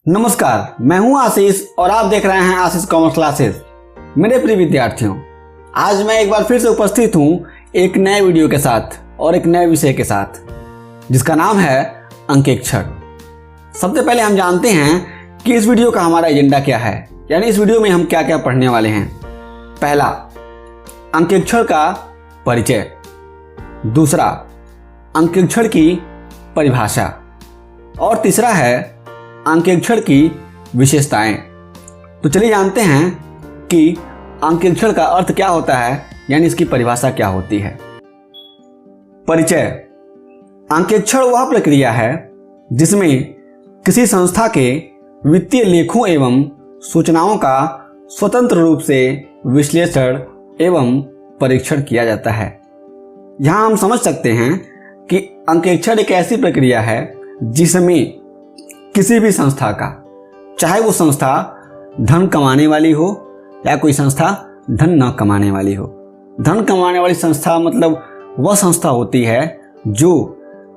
नमस्कार, मैं हूं आशीष और आप देख रहे हैं आशीष कॉमर्स क्लासेस। मेरे प्रिय विद्यार्थियों, आज मैं एक बार फिर से उपस्थित हूं एक नए वीडियो के साथ और एक नए विषय के साथ, जिसका नाम है अंकेक्षर। सबसे पहले हम जानते हैं कि इस वीडियो का हमारा एजेंडा क्या है, यानी इस वीडियो में हम क्या क्या पढ़ने वाले हैं। पहला, अंकेक्षर का परिचय। दूसरा, अंकेक्षर की परिभाषा। और तीसरा है अंकेक्षर की विशेषताएं। तो चलिए जानते हैं कि अंकेक्षर का अर्थ क्या होता है, यानी इसकी परिभाषा क्या होती है। परिचय। अंकेक्षर वह प्रक्रिया है जिसमें किसी संस्था के वित्तीय लेखों एवं सूचनाओं का स्वतंत्र रूप से विश्लेषण एवं परीक्षण किया जाता है। यहाँ हम समझ सकते हैं कि अंकेक्षर एक ऐसी प्रक्रिया है जिसमें किसी भी संस्था का, चाहे वो संस्था धन कमाने वाली हो या कोई संस्था धन न कमाने वाली हो। धन कमाने वाली संस्था मतलब वह संस्था होती है जो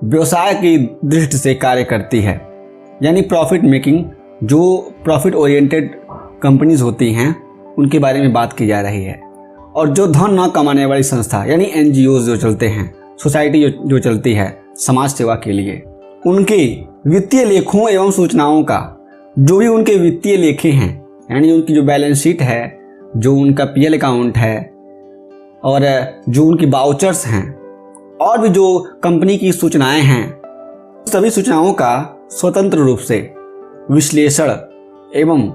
व्यवसाय की दृष्टि से कार्य करती है, यानी प्रॉफिट मेकिंग, जो प्रॉफिट ओरिएंटेड कंपनीज होती हैं उनके बारे में बात की जा रही है। और जो धन न कमाने वाली संस्था, यानी एनजीओ जो चलते हैं, सोसाइटी जो चलती है समाज सेवा के लिए, उनके वित्तीय लेखों एवं सूचनाओं का, जो भी उनके वित्तीय लेखे हैं, यानी उनकी जो बैलेंस शीट है, जो उनका पीएल अकाउंट है और जो उनकी वाउचर्स हैं और भी जो कंपनी की सूचनाएं हैं, सभी सूचनाओं का स्वतंत्र रूप से विश्लेषण एवं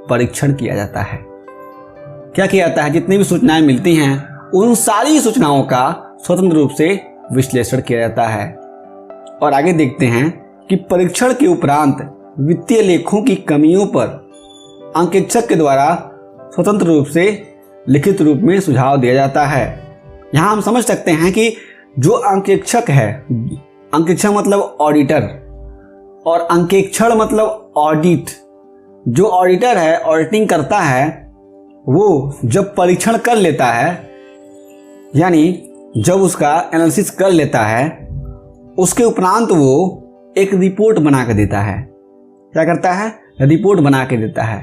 परीक्षण किया जाता है। क्या किया जाता है? जितनी भी सूचनाएं मिलती हैं उन सारी सूचनाओं का स्वतंत्र रूप से विश्लेषण किया जाता है। और आगे देखते हैं कि परीक्षण के उपरांत वित्तीय लेखों की कमियों पर अंकेक्षक के द्वारा स्वतंत्र रूप से लिखित रूप में सुझाव दिया जाता है। यहाँ हम समझ सकते हैं कि जो अंकेक्षक है, अंकेक्षक मतलब ऑडिटर और अंकेक्षण मतलब ऑडिट। जो ऑडिटर है, ऑडिटिंग करता है, वो जब परीक्षण कर लेता है, यानी जब उसका एनालिसिस कर लेता है, उसके उपरांत वो एक रिपोर्ट बना के देता है। क्या करता है? रिपोर्ट बना के देता है।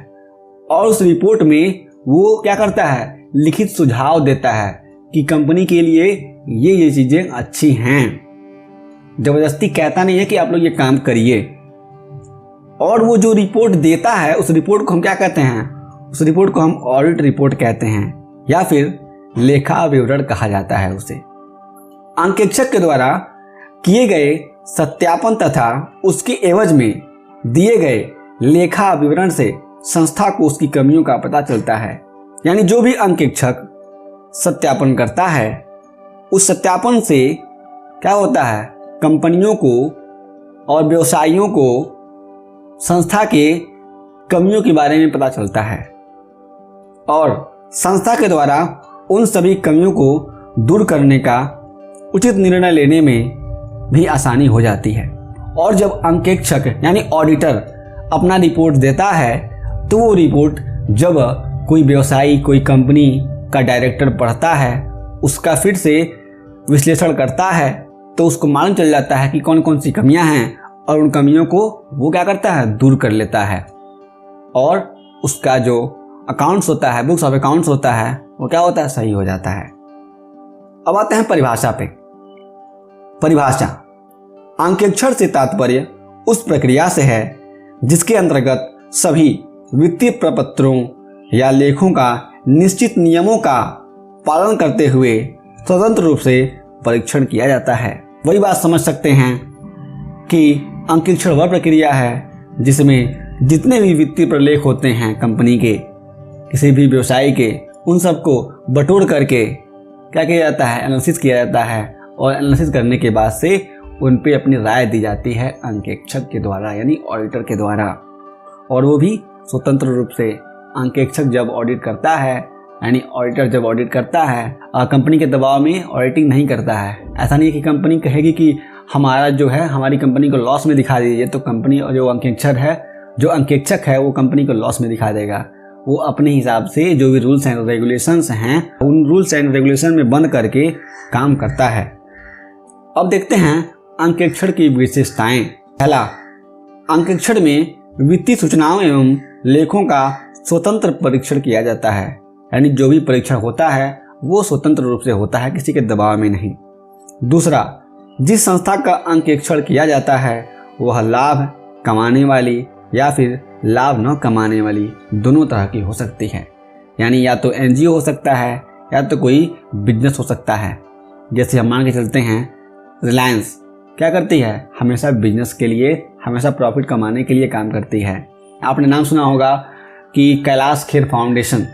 और उस रिपोर्ट में वो क्या करता है? लिखित सुझाव देता है कि कंपनी के लिए ये चीज़ें अच्छी हैं। जबरदस्ती कहता नहीं है कि आप लोग ये काम करिए। और वो जो रिपोर्ट देता है, उस रिपोर्ट को हम क्या कहते हैं? उस रिपोर्ट को हम ऑडिट रिपोर्ट कहते हैं, या फिर लेखा विवरण कहा जाता है उसे। अंकेक्षक के द्वारा किए गए सत्यापन तथा उसके एवज में दिए गए लेखा विवरण से संस्था को उसकी कमियों का पता चलता है। यानी जो भी अंकेक्षक सत्यापन करता है, उस सत्यापन से क्या होता है? कंपनियों को और व्यवसायियों को संस्था के कमियों के बारे में पता चलता है और संस्था के द्वारा उन सभी कमियों को दूर करने का उचित निर्णय लेने में भी आसानी हो जाती है। और जब अंकेक्षक यानी ऑडिटर अपना रिपोर्ट देता है, तो वो रिपोर्ट जब कोई व्यवसायी, कोई कंपनी का डायरेक्टर पढ़ता है, उसका फिर से विश्लेषण करता है, तो उसको मालूम चल जाता है कि कौन कौन सी कमियां हैं और उन कमियों को वो क्या करता है? दूर कर लेता है। और उसका जो अकाउंट्स होता है, बुक्स ऑफ अकाउंट्स होता है, वो क्या होता है? सही हो जाता है। अब आते हैं परिभाषा पे। परिभाषा। अंकेक्षर से तात्पर्य उस प्रक्रिया से है जिसके अंतर्गत सभी वित्तीय प्रपत्रों या लेखों का निश्चित नियमों का पालन करते हुए स्वतंत्र रूप से परीक्षण किया जाता है। वही बात समझ सकते हैं कि अंकेक्षण वह प्रक्रिया है जिसमें जितने भी वित्तीय प्रलेख होते हैं कंपनी के, किसी भी व्यवसाय के, उन सबको बटोर करके क्या किया जाता है? एनालिसिस किया जाता है। और एनालिसिस करने के बाद से उन पे अपनी राय दी जाती है अंकेक्षक के द्वारा, यानी ऑडिटर के द्वारा। और वो भी स्वतंत्र रूप से। अंकेक्षक जब ऑडिट करता है, यानी ऑडिटर जब ऑडिट करता है, कंपनी के दबाव में ऑडिटिंग नहीं करता है। ऐसा नहीं है कि कंपनी कहेगी कि हमारा जो है, हमारी कंपनी को लॉस में दिखा दीजिए, तो कंपनी और जो अंकेक्षक है वो कंपनी को लॉस में दिखा देगा। वो अपने हिसाब से जो भी रूल्स एंड रेगुलेशंस हैं, उन रूल्स एंड रेगुलेशन में बंद करके काम करता है। अब देखते हैं अंकेक्षण की विशेषताएं। पहला, अंकेक्षण में वित्तीय सूचनाओं एवं लेखों का स्वतंत्र परीक्षण किया जाता है। यानी जो भी परीक्षण होता है वो स्वतंत्र रूप से होता है, किसी के दबाव में नहीं। दूसरा, जिस संस्था का अंकेक्षण किया जाता है वह लाभ कमाने वाली या फिर लाभ न कमाने वाली दोनों तरह की हो सकती है। यानी या तो एनजीओ हो सकता है या तो कोई बिजनेस हो सकता है। जैसे हम मान के चलते हैं रिलायंस क्या करती है, हमेशा बिजनेस के लिए, हमेशा प्रॉफिट कमाने के लिए काम करती है। आपने नाम सुना होगा कि कैलाश खेर फाउंडेशन।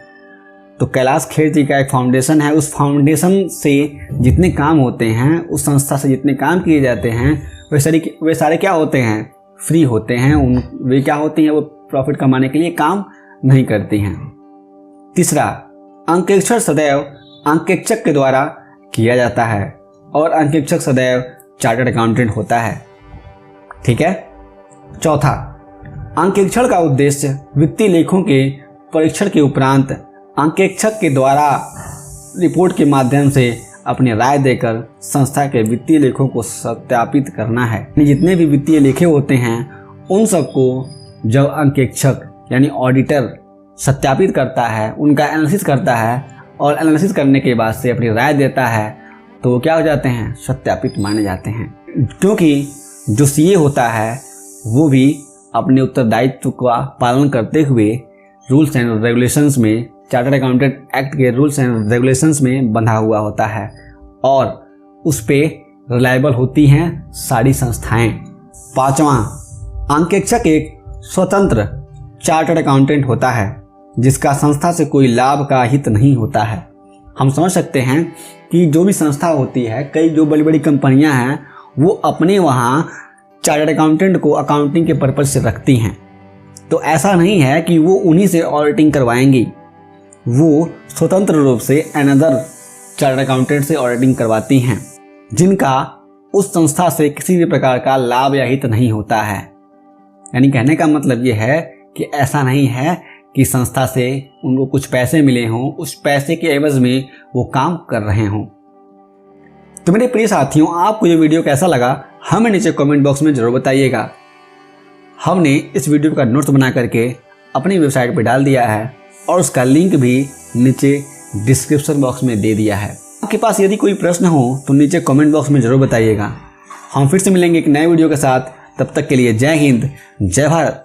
तो कैलाश खेर जी का एक फाउंडेशन है, उस फाउंडेशन से जितने काम होते हैं, उस संस्था से जितने काम किए जाते हैं वे सारे क्या होते हैं, फ्री होते हैं। वे क्या होती हैं, वो प्रॉफिट कमाने के लिए काम नहीं करती हैं। तीसरा, अंकेक्षण सदैव अंकेक्षक के द्वारा किया जाता है और अंकेक्षक सदैव चार्टर्ड अकाउंटेंट होता है। ठीक है। चौथा, अंकेक्षण का उद्देश्य वित्तीय लेखों के परीक्षण के उपरांत अंकेक्षक के द्वारा रिपोर्ट के माध्यम से अपनी राय देकर संस्था के वित्तीय लेखों को सत्यापित करना है। जितने भी वित्तीय लेखे होते हैं उन सबको जब अंकेक्षक यानी ऑडिटर सत्यापित करता है, उनका एनालिसिस करता है और एनालिसिस करने के बाद से अपनी राय देता है तो वो क्या हो जाते हैं, सत्यापित माने जाते हैं। क्योंकि जो सीए होता है वो भी अपने उत्तरदायित्व का पालन करते हुए रूल्स एंड रेगुलेशंस में, चार्टर्ड अकाउंटेंट एक्ट के रूल्स एंड रेगुलेशंस में बंधा हुआ होता है और उस पे रिलायबल होती हैं सारी संस्थाएं। पांचवा, अंकेक्षक एक स्वतंत्र चार्टर्ड अकाउंटेंट होता है जिसका संस्था से कोई लाभ का हित नहीं होता है। हम समझ सकते हैं कि जो भी संस्था होती है, कई जो बड़ी बड़ी कंपनियां हैं वो अपने वहाँ चार्टर्ड अकाउंटेंट को अकाउंटिंग के पर्पज से रखती हैं। तो ऐसा नहीं है कि वो उन्हीं से ऑडिटिंग करवाएंगी, वो स्वतंत्र रूप से अनदर चार्टर्ड अकाउंटेंट से ऑडिटिंग करवाती हैं जिनका उस संस्था से किसी भी प्रकार का लाभ या हित नहीं होता है। यानी कहने का मतलब ये है कि ऐसा नहीं है कि संस्था से उनको कुछ पैसे मिले हों, उस पैसे के एवज में वो काम कर रहे हों। तो मेरे प्रिय साथियों, आपको ये वीडियो कैसा लगा हमें नीचे कमेंट बॉक्स में ज़रूर बताइएगा। हमने इस वीडियो का नोट्स बना करके अपनी वेबसाइट पर डाल दिया है और उसका लिंक भी नीचे डिस्क्रिप्शन बॉक्स में दे दिया है। आपके पास यदि कोई प्रश्न हो तो नीचे कमेंट बॉक्स में ज़रूर बताइएगा। हम फिर से मिलेंगे एक नए वीडियो के साथ। तब तक के लिए जय हिंद, जय भारत।